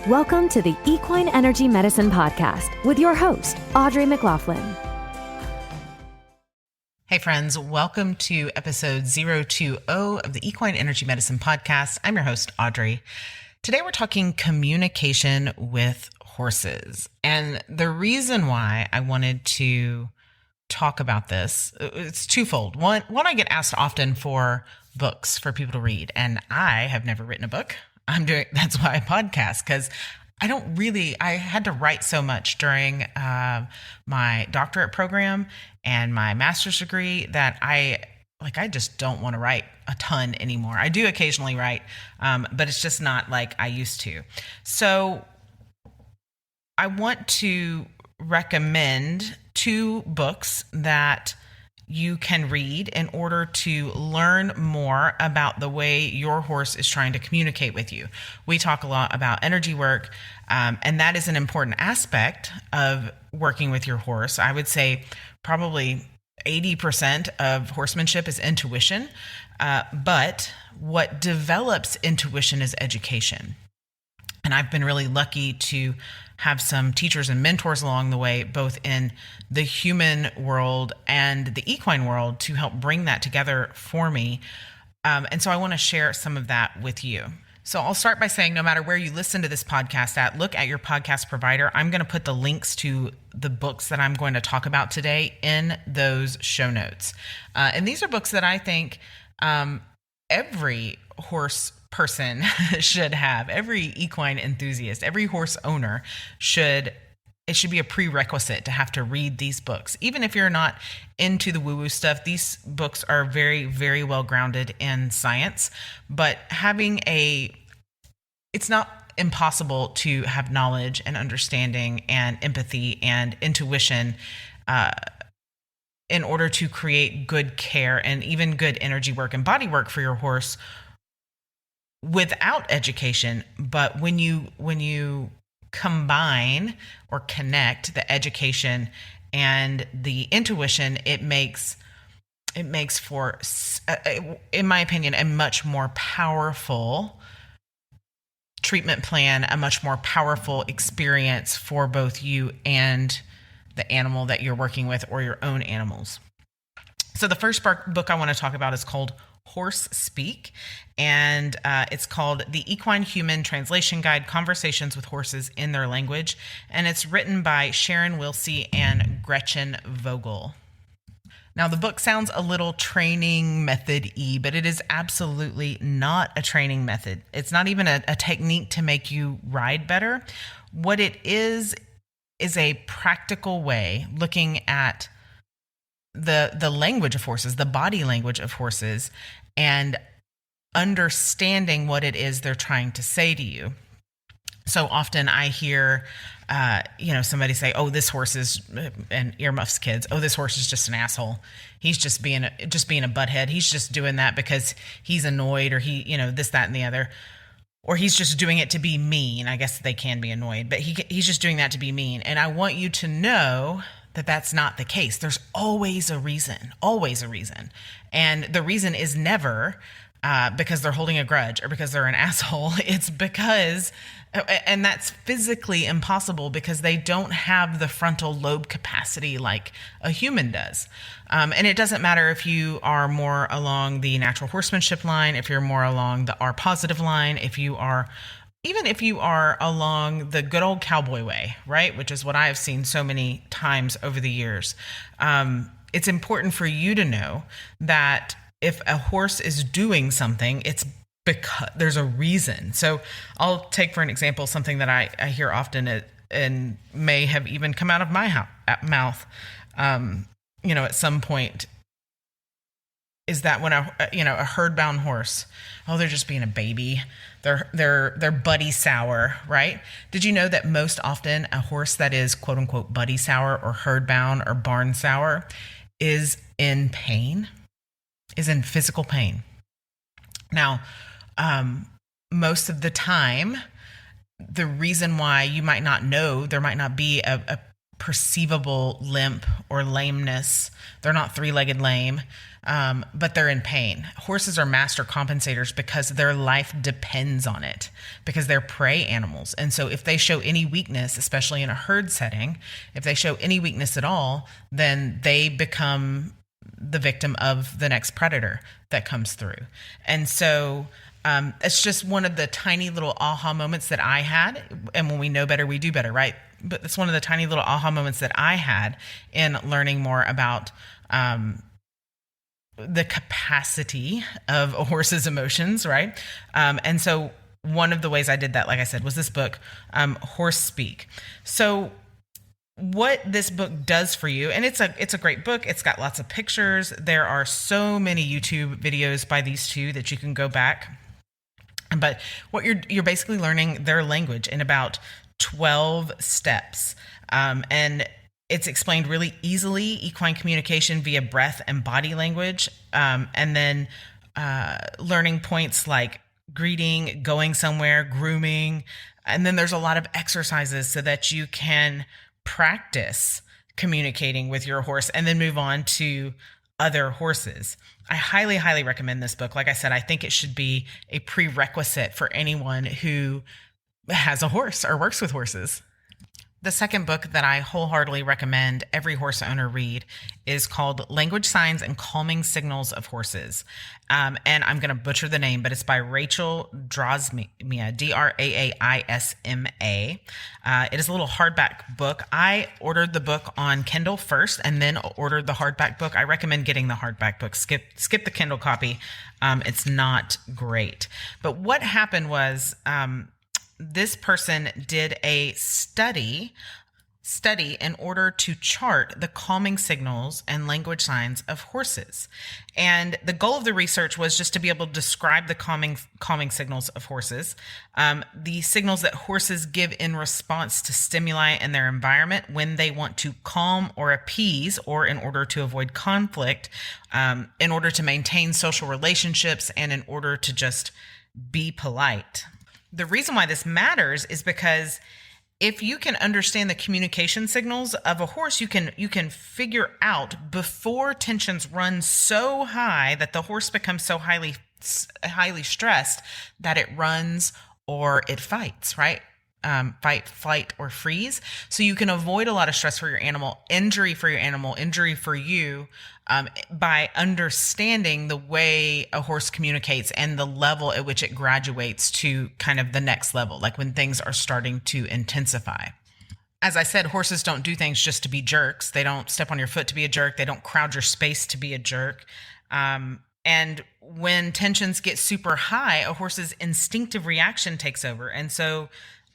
Welcome to the Equine Energy Medicine Podcast with your host, Audrey McLaughlin. Hey friends, welcome to episode 020 of the Equine Energy Medicine Podcast. I'm your host, Audrey. Today we're talking communication with horses. And the reason why I wanted to talk about this, it's twofold. One, I get asked often for books for people to read, and I have never written a book. That's why I podcast, because I had to write so much during my doctorate program and my master's degree that I just don't want to write a ton anymore. I do occasionally write, but it's just not like I used to. So I want to recommend two books that you can read in order to learn more about the way your horse is trying to communicate with you. We talk a lot about energy work, and that is an important aspect of working with your horse. I would say probably 80% of horsemanship is intuition, but what develops intuition is education. And I've been really lucky to have some teachers and mentors along the way, both in the human world and the equine world, to help bring that together for me. And so I want to share some of that with you. So I'll start by saying, no matter where you listen to this podcast at, look at your podcast provider. I'm going to put the links to the books that I'm going to talk about today in those show notes. And these are books that I think every horse person should have, every equine enthusiast, every horse owner it should be a prerequisite to have to read these books. Even if you're not into the woo-woo stuff, these books are very, very well grounded in science, but it's not impossible to have knowledge and understanding and empathy and intuition in order to create good care and even good energy work and body work for your horse without education. But when you combine or connect the education and the intuition, it makes for, in my opinion, a much more powerful treatment plan, a much more powerful experience for both you and the animal that you're working with or your own animals. So the first book I want to talk about is called Horse Speak, and it's called The Equine Human Translation Guide, Conversations with Horses in Their Language, and it's written by Sharon Wilsey and Gretchen Vogel. Now, the book sounds a little training method-y, but it is absolutely not a training method. It's not even a technique to make you ride better. What it is a practical way looking at the language of horses, the body language of horses, and understanding what it is they're trying to say to you. So often I hear, somebody say, "Oh, this horse is," and earmuffs kids, "Oh, this horse is just an asshole. He's just being a butthead. He's just doing that because he's annoyed, or he, this, that, and the other." Or he's just doing it to be mean. I guess they can be annoyed, but he's just doing that to be mean. And I want you to know that that's not the case. There's always a reason. And the reason is never because they're holding a grudge or because they're an asshole. It's because, and that's physically impossible because they don't have the frontal lobe capacity like a human does. And it doesn't matter if you are more along the natural horsemanship line, if you're more along the R positive line, even if you are along the good old cowboy way, right? Which is what I have seen so many times over the years. It's important for you to know that if a horse is doing something, it's because there's a reason. So I'll take, for an example, something that I hear often and may have even come out of my mouth, at some point, is that when a herd-bound horse, "Oh, they're just being a baby. They're buddy sour," right? Did you know that most often a horse that is quote unquote buddy sour or herd-bound or barn sour is in pain, is in physical pain? Now, most of the time, the reason why you might not know, there might not be a perceivable limp or lameness, they're not three-legged lame, but they're in pain. Horses are master compensators because their life depends on it, because they're prey animals. And so if they show any weakness, especially in a herd setting, if they show any weakness at all, then they become the victim of the next predator that comes through. And so it's just one of the tiny little aha moments that I had. And when we know better, we do better, right? But it's one of the tiny little aha moments that I had in learning more about the capacity of a horse's emotions, right? And so one of the ways I did that, like I said, was this book, Horse Speak. So what this book does for you, and it's a great book. It's got lots of pictures. There are so many YouTube videos by these two that you can go back. But what you're basically learning their language in about 12 steps. And it's explained really easily, equine communication via breath and body language. And then learning points like greeting, going somewhere, grooming. And then there's a lot of exercises so that you can practice communicating with your horse and then move on to other horses. I highly, highly recommend this book. Like I said, I think it should be a prerequisite for anyone who has a horse or works with horses. The second book that I wholeheartedly recommend every horse owner read is called Language, Signs, and Calming Signals of Horses. And I'm going to butcher the name, but it's by Rachel Draisma, Draisma. It is a little hardback book. I ordered the book on Kindle first and then ordered the hardback book. I recommend getting the hardback book. Skip the Kindle copy. It's not great. But what happened was, this person did a study in order to chart the calming signals and language signs of horses. And the goal of the research was just to be able to describe the calming signals of horses, the signals that horses give in response to stimuli in their environment when they want to calm or appease, or in order to avoid conflict, in order to maintain social relationships, and in order to just be polite. The reason why this matters is because if you can understand the communication signals of a horse, you can figure out before tensions run so high that the horse becomes so highly stressed that it runs or it fights, right? Fight, flight, or freeze. So you can avoid a lot of stress for your animal, injury for you, by understanding the way a horse communicates and the level at which it graduates to kind of the next level, like when things are starting to intensify. As I said, horses don't do things just to be jerks. They don't step on your foot to be a jerk. They don't crowd your space to be a jerk. And when tensions get super high, a horse's instinctive reaction takes over. And so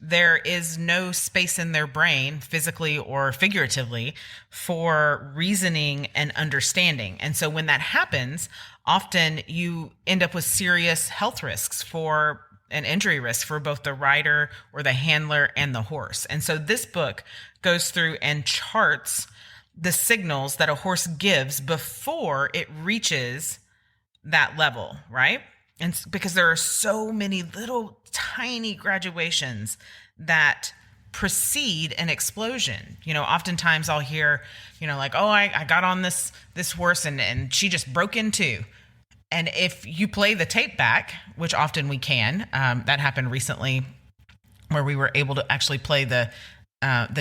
there is no space in their brain, physically or figuratively, for reasoning and understanding. And so when that happens, often you end up with serious health risks and injury risks for both the rider or the handler and the horse. And so this book goes through and charts the signals that a horse gives before it reaches that level, right? And because there are so many little tiny graduations that precede an explosion. Oftentimes I'll hear, like, oh, I got on this horse and she just broke in two. And if you play the tape back, which often we can, that happened recently where we were able to actually play the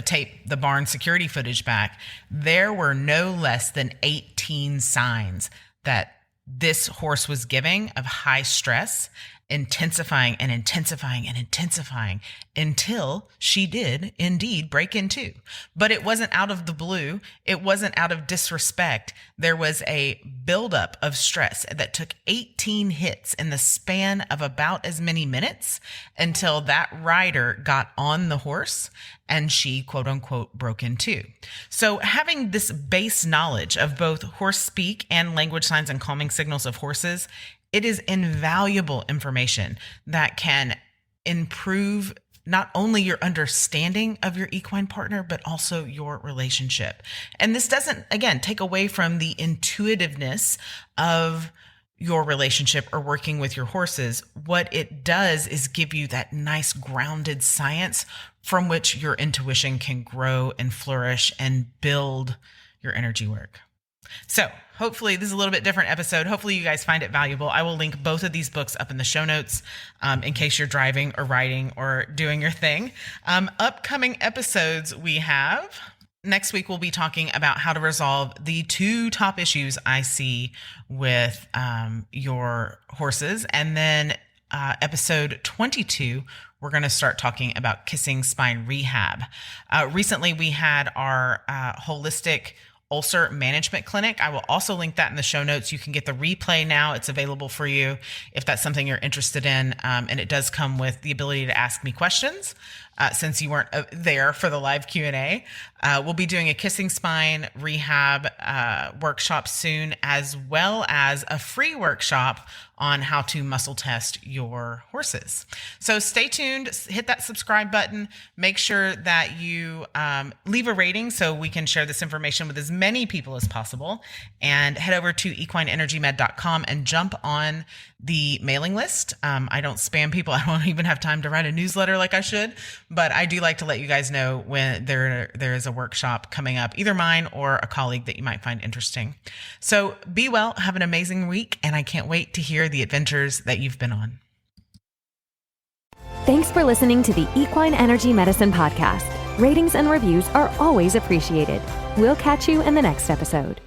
tape, the barn security footage back, there were no less than 18 signs that this horse was giving of high stress, intensifying and intensifying and intensifying until she did indeed break in two. But it wasn't out of the blue. It wasn't out of disrespect. There was a buildup of stress that took 18 hits in the span of about as many minutes until that rider got on the horse and she, quote unquote, broke in two. So having this base knowledge of both horse speak and language signs and calming signals of horses, it is invaluable information that can improve not only your understanding of your equine partner, but also your relationship. And this doesn't, again, take away from the intuitiveness of your relationship or working with your horses. What it does is give you that nice grounded science from which your intuition can grow and flourish and build your energy work. So hopefully this is a little bit different episode. Hopefully you guys find it valuable. I will link both of these books up in the show notes in case you're driving or riding or doing your thing. Upcoming episodes we have. Next week, we'll be talking about how to resolve the 2 top issues I see with your horses. And then episode 22, we're going to start talking about kissing spine rehab. Recently, we had our holistic ulcer management clinic. I will also link that in the show notes. You can get the replay now. It's available for you if that's something you're interested in. And it does come with the ability to ask me questions since you weren't there for the live Q&A. We'll be doing a kissing spine rehab workshop soon, as well as a free workshop on how to muscle test your horses. So stay tuned, hit that subscribe button, make sure that you leave a rating so we can share this information with as many people as possible, and head over to equineenergymed.com and jump on the mailing list. I don't spam people. I don't even have time to write a newsletter like I should, but I do like to let you guys know when there is a workshop coming up, either mine or a colleague that you might find interesting. So be well, have an amazing week, and I can't wait to hear the adventures that you've been on. Thanks for listening to the Equine Energy Medicine Podcast. Ratings and reviews are always appreciated. We'll catch you in the next episode.